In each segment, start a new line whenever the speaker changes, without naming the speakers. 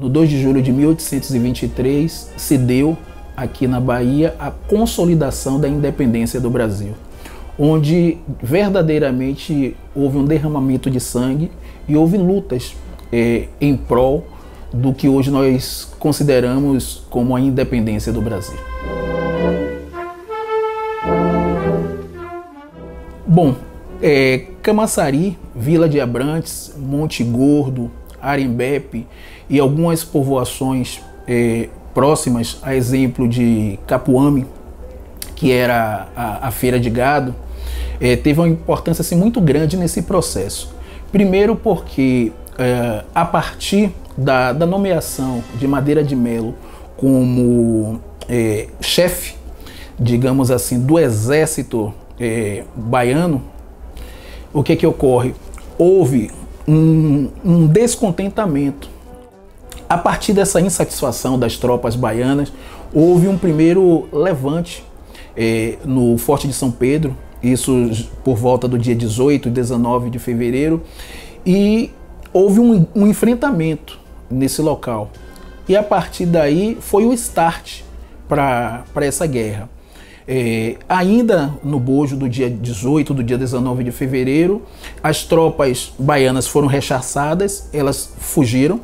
no 2 de julho de 1823, se deu aqui na Bahia a consolidação da independência do Brasil, onde verdadeiramente houve um derramamento de sangue e houve lutas em prol do que hoje nós consideramos como a independência do Brasil. Bom, Camaçari, Vila de Abrantes, Monte Gordo, Arembepe e algumas povoações próximas, a exemplo de Capuame, que era a feira de gado, teve uma importância assim, muito grande nesse processo. Primeiro porque a partir da nomeação de Madeira de Melo como chefe, digamos assim, do exército baiano, o que ocorre? Houve um descontentamento. A partir dessa insatisfação das tropas baianas, houve um primeiro levante no Forte de São Pedro, isso por volta do dia 18 e 19 de fevereiro, e houve um enfrentamento nesse local. E a partir daí foi o start para essa guerra. Ainda no bojo do dia 18, do dia 19 de fevereiro, as tropas baianas foram rechaçadas, elas fugiram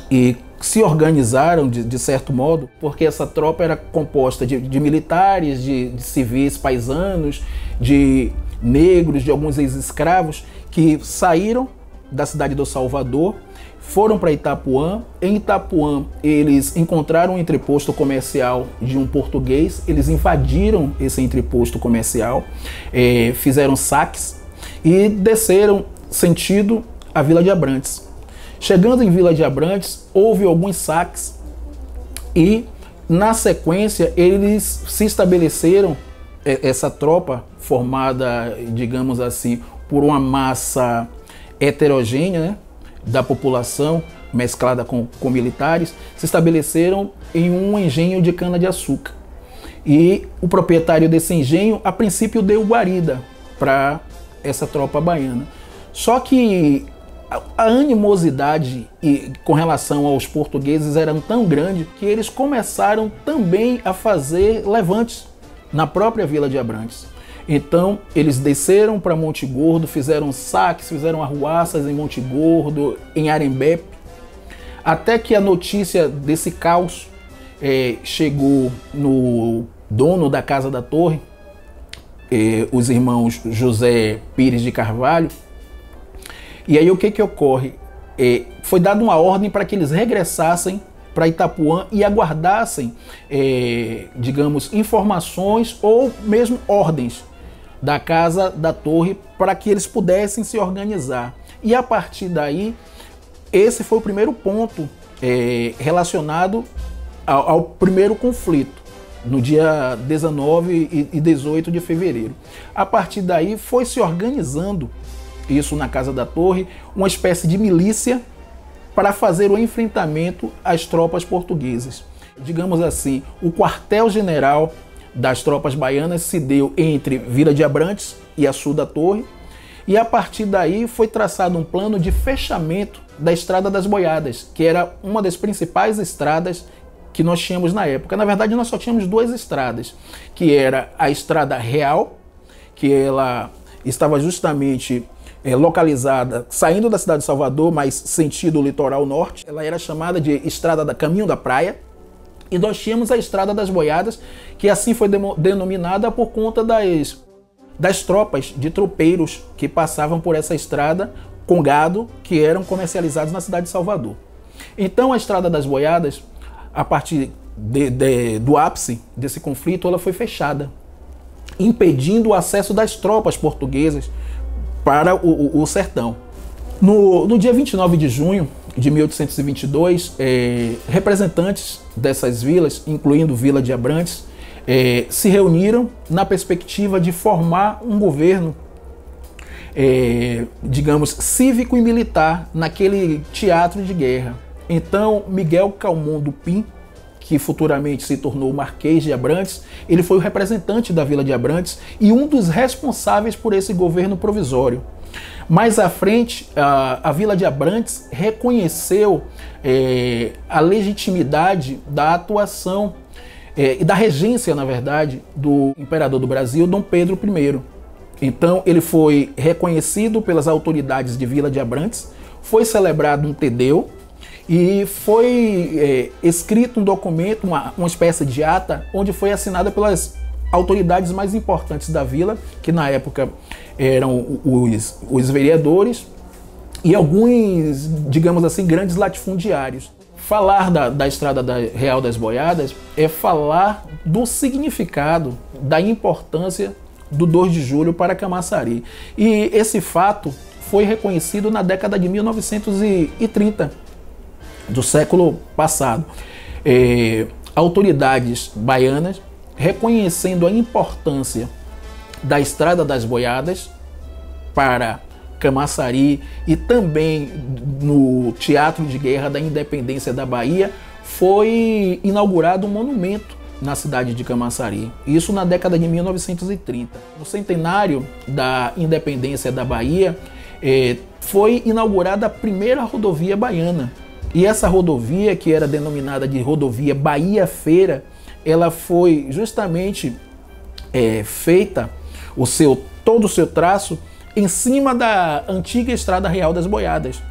e se organizaram de certo modo, porque essa tropa era composta de militares, de civis paisanos, de negros, de alguns ex-escravos que saíram da cidade do Salvador, foram para Itapuã. Em Itapuã eles encontraram um entreposto comercial de um português, eles invadiram esse entreposto comercial, fizeram saques e desceram sentido a Vila de Abrantes. Chegando em Vila de Abrantes, houve alguns saques e, na sequência, eles se estabeleceram, essa tropa formada, digamos assim, por uma massa heterogênea, né, da população, mesclada com militares, se estabeleceram em um engenho de cana-de-açúcar. E o proprietário desse engenho, a princípio, deu guarida para essa tropa baiana. Só que a animosidade com relação aos portugueses era tão grande que eles começaram também a fazer levantes na própria Vila de Abrantes. Então eles desceram para Monte Gordo, fizeram saques, fizeram arruaças em Monte Gordo, em Arembepe, até que a notícia desse caos chegou no dono da Casa da Torre, os irmãos José Pires de Carvalho. E aí o que ocorre? Foi dada uma ordem para que eles regressassem para Itapuã e aguardassem, digamos, informações ou mesmo ordens da Casa da Torre para que eles pudessem se organizar. E a partir daí, esse foi o primeiro ponto relacionado ao primeiro conflito, no dia 19 e 18 de fevereiro. A partir daí foi se organizando, isso na Casa da Torre, uma espécie de milícia para fazer o enfrentamento às tropas portuguesas. Digamos assim, o quartel-general das tropas baianas se deu entre Vila de Abrantes e Açu da Torre, e a partir daí foi traçado um plano de fechamento da Estrada das Boiadas, que era uma das principais estradas que nós tínhamos na época. Na verdade, nós só tínhamos duas estradas, que era a Estrada Real, que ela estava justamente localizada saindo da cidade de Salvador, mas sentido litoral norte. Ela era chamada de Estrada da Caminho da Praia. E nós tínhamos a Estrada das Boiadas, que assim foi denominada por conta das tropas de tropeiros que passavam por essa estrada com gado que eram comercializados na cidade de Salvador. Então a Estrada das Boiadas, a partir do ápice desse conflito, ela foi fechada, impedindo o acesso das tropas portuguesas para o sertão. No dia 29 de junho de 1822, representantes dessas vilas, incluindo Vila de Abrantes, se reuniram na perspectiva de formar um governo, digamos, cívico e militar naquele teatro de guerra. Então, Miguel Calmon do Pin, que futuramente se tornou o Marquês de Abrantes, ele foi o representante da Vila de Abrantes e um dos responsáveis por esse governo provisório. Mais à frente, a Vila de Abrantes reconheceu a legitimidade da atuação e da regência, na verdade, do imperador do Brasil, Dom Pedro I. Então, ele foi reconhecido pelas autoridades de Vila de Abrantes, foi celebrado um tedeu e foi escrito um documento, uma espécie de ata, onde foi assinada pelas autoridades mais importantes da vila, que na época eram os vereadores e alguns, digamos assim, grandes latifundiários. Falar da Estrada Real das Boiadas é falar do significado, da importância do 2 de julho para Camaçari. E esse fato foi reconhecido na década de 1930, do século passado. Autoridades baianas reconhecendo a importância da Estrada das Boiadas para Camaçari e também no Teatro de Guerra da Independência da Bahia, foi inaugurado um monumento na cidade de Camaçari, isso na década de 1930. No centenário da Independência da Bahia, foi inaugurada a primeira rodovia baiana. E essa rodovia, que era denominada de Rodovia Bahia Feira, ela foi justamente feita, todo o seu traço, em cima da antiga Estrada Real das Boiadas.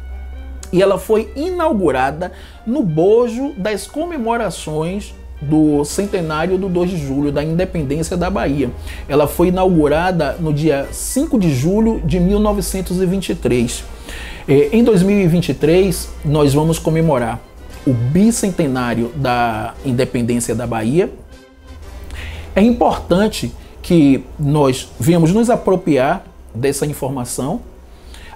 E ela foi inaugurada no bojo das comemorações do centenário do 2 de julho, da independência da Bahia. Ela foi inaugurada no dia 5 de julho de 1923. Em 2023, nós vamos comemorar o bicentenário da independência da Bahia. É importante que nós venhamos nos apropriar dessa informação,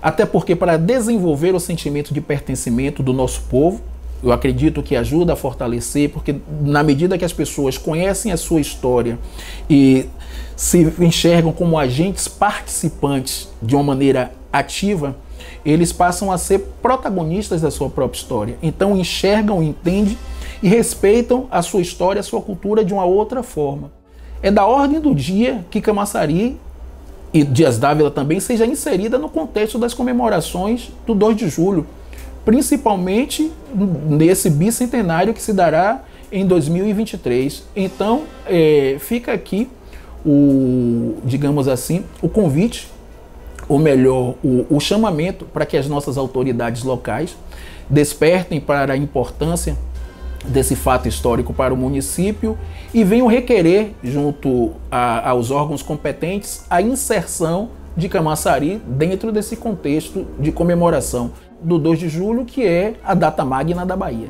até porque para desenvolver o sentimento de pertencimento do nosso povo, eu acredito que ajuda a fortalecer, porque na medida que as pessoas conhecem a sua história e se enxergam como agentes participantes de uma maneira ativa, eles passam a ser protagonistas da sua própria história. Então enxergam, entendem e respeitam a sua história, a sua cultura de uma outra forma. É da ordem do dia que Camaçari e Dias Dávila também seja inserida no contexto das comemorações do 2 de julho, principalmente nesse bicentenário que se dará em 2023. Então, fica aqui digamos assim, o convite, ou melhor, o chamamento para que as nossas autoridades locais despertem para a importância desse fato histórico para o município e venham requerer, junto aos órgãos competentes, a inserção de Camaçari dentro desse contexto de comemoração do 2 de julho, que é a data magna da Bahia.